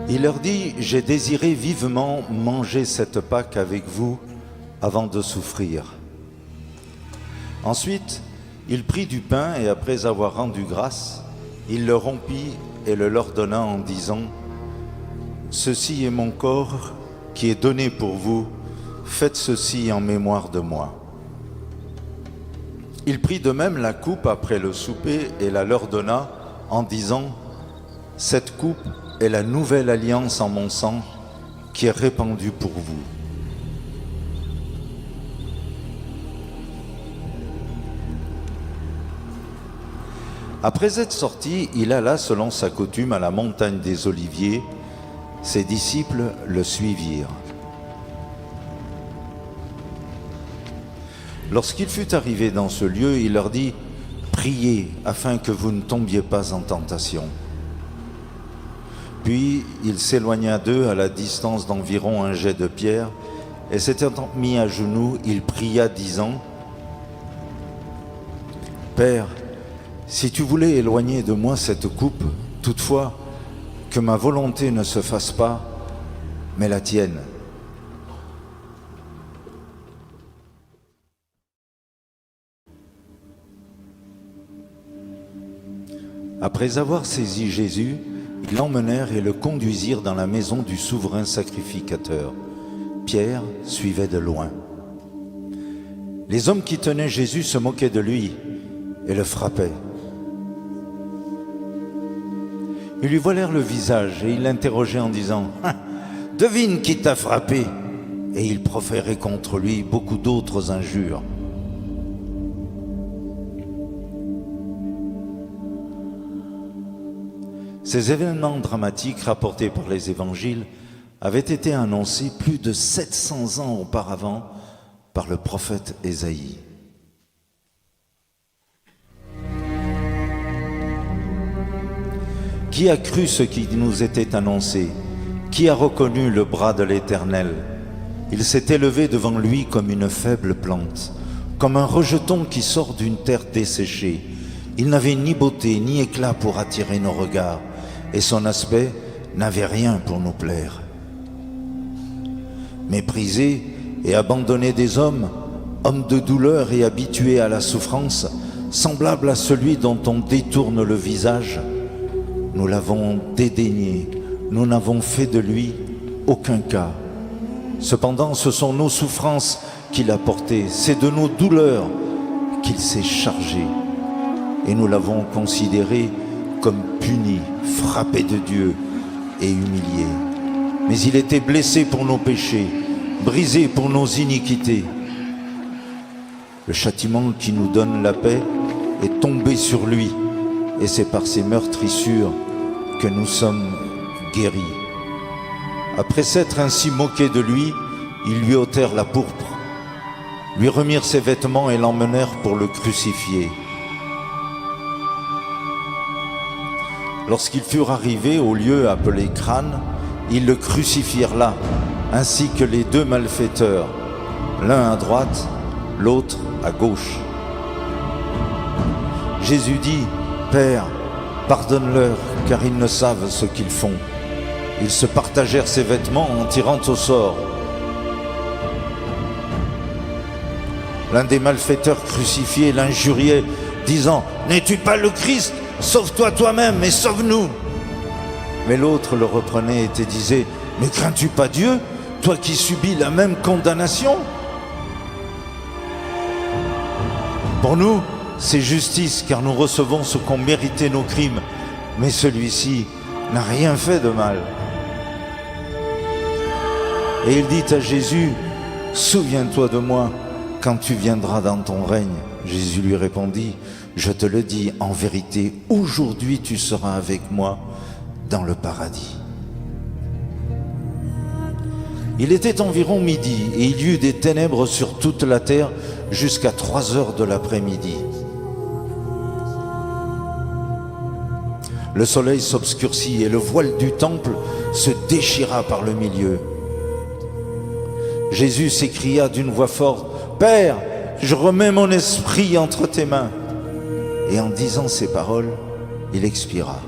Il leur dit, « J'ai désiré vivement manger cette Pâque avec vous avant de souffrir. » Ensuite, il prit du pain et après avoir rendu grâce, il le rompit et le leur donna en disant, « Ceci est mon corps qui est donné pour vous, faites ceci en mémoire de moi. » Il prit de même la coupe après le souper et la leur donna en disant, « Cette coupe est la nouvelle alliance en mon sang qui est répandue pour vous. » Après être sorti, il alla selon sa coutume à la montagne des Oliviers. Ses disciples le suivirent. Lorsqu'il fut arrivé dans ce lieu, il leur dit, « Priez afin que vous ne tombiez pas en tentation. » Puis il s'éloigna d'eux à la distance d'environ un jet de pierre, et s'étant mis à genoux, il pria, disant, « Père, si tu voulais éloigner de moi cette coupe, toutefois, que ma volonté ne se fasse pas, mais la tienne. » Après avoir saisi Jésus, ils l'emmenèrent et le conduisirent dans la maison du souverain sacrificateur. Pierre suivait de loin. Les hommes qui tenaient Jésus se moquaient de lui et le frappaient. Ils lui voilèrent le visage et ils l'interrogeaient en disant, « Devine qui t'a frappé !» Et ils proféraient contre lui beaucoup d'autres injures. Ces événements dramatiques rapportés par les évangiles avaient été annoncés plus de 700 ans auparavant par le prophète Ésaïe. Qui a cru ce qui nous était annoncé? Qui a reconnu le bras de l'Éternel? Il s'est élevé devant lui comme une faible plante, comme un rejeton qui sort d'une terre desséchée. Il n'avait ni beauté ni éclat pour attirer nos regards, et son aspect n'avait rien pour nous plaire. Méprisé et abandonné des hommes, homme de douleur et habitué à la souffrance, semblable à celui dont on détourne le visage, nous l'avons dédaigné, nous n'avons fait de lui aucun cas. Cependant, ce sont nos souffrances qu'il a portées, c'est de nos douleurs qu'il s'est chargé, et nous l'avons considéré comme puni, frappé de Dieu et humilié. Mais il était blessé pour nos péchés, brisé pour nos iniquités. Le châtiment qui nous donne la paix est tombé sur lui, et c'est par ses meurtrissures que nous sommes guéris. Après s'être ainsi moqué de lui, ils lui ôtèrent la pourpre, lui remirent ses vêtements et l'emmenèrent pour le crucifier. Lorsqu'ils furent arrivés au lieu appelé Crâne, ils le crucifièrent là, ainsi que les deux malfaiteurs, l'un à droite, l'autre à gauche. Jésus dit, « Père, pardonne-leur, car ils ne savent ce qu'ils font. » Ils se partagèrent ses vêtements en tirant au sort. L'un des malfaiteurs crucifiés l'injuriait, disant, « N'es-tu pas le Christ ? Sauve-toi toi-même et sauve-nous » Mais l'autre le reprenait et te disait, « Ne crains-tu pas Dieu, toi qui subis la même condamnation ?» Pour nous, c'est justice, car nous recevons ce qu'ont mérité nos crimes, mais celui-ci n'a rien fait de mal. Et il dit à Jésus, « Souviens-toi de moi quand tu viendras dans ton règne. » Jésus lui répondit, « Je te le dis, en vérité, aujourd'hui tu seras avec moi dans le paradis. » Il était environ midi, et il y eut des ténèbres sur toute la terre jusqu'à 3 heures de l'après-midi. Le soleil s'obscurcit et le voile du temple se déchira par le milieu. Jésus s'écria d'une voix forte, « Père, je remets mon esprit entre tes mains. » Et en disant ces paroles, il expira.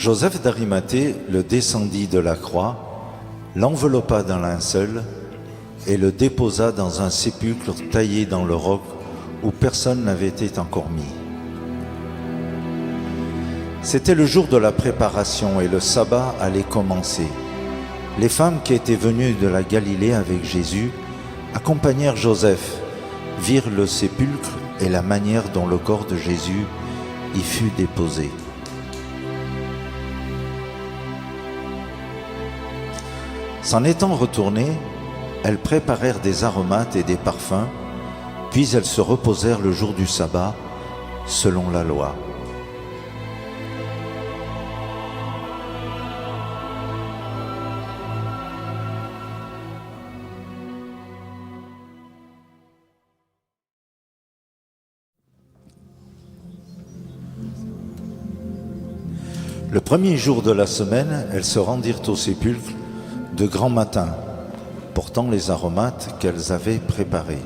Joseph d'Arimathée le descendit de la croix, l'enveloppa d'un linceul et le déposa dans un sépulcre taillé dans le roc où personne n'avait été encore mis. C'était le jour de la préparation et le sabbat allait commencer. Les femmes qui étaient venues de la Galilée avec Jésus accompagnèrent Joseph, virent le sépulcre et la manière dont le corps de Jésus y fut déposé. S'en étant retournées, elles préparèrent des aromates et des parfums, puis elles se reposèrent le jour du sabbat, selon la loi. Le premier jour de la semaine, elles se rendirent au sépulcre de grand matin, portant les aromates qu'elles avaient préparés.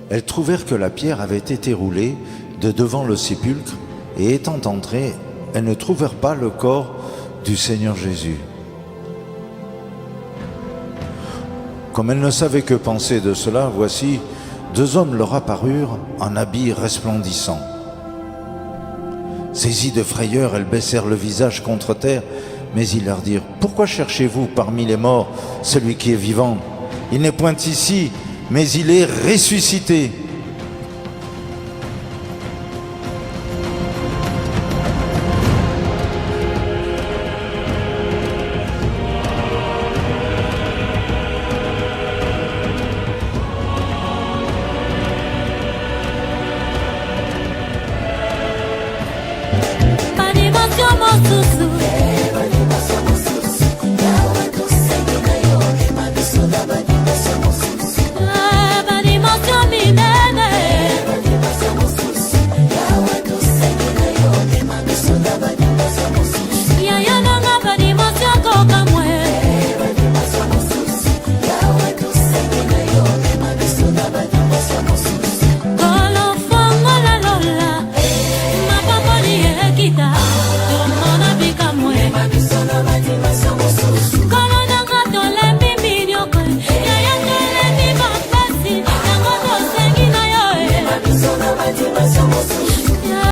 Elles trouvèrent que la pierre avait été roulée de devant le sépulcre, et étant entrées, elles ne trouvèrent pas le corps du Seigneur Jésus. Comme elles ne savaient que penser de cela, voici, 2 hommes leur apparurent en habits resplendissants. Saisies de frayeur, elles baissèrent le visage contre terre, mais ils leur dirent « Pourquoi cherchez-vous parmi les morts celui qui est vivant? Il n'est point ici, mais il est ressuscité. » Somos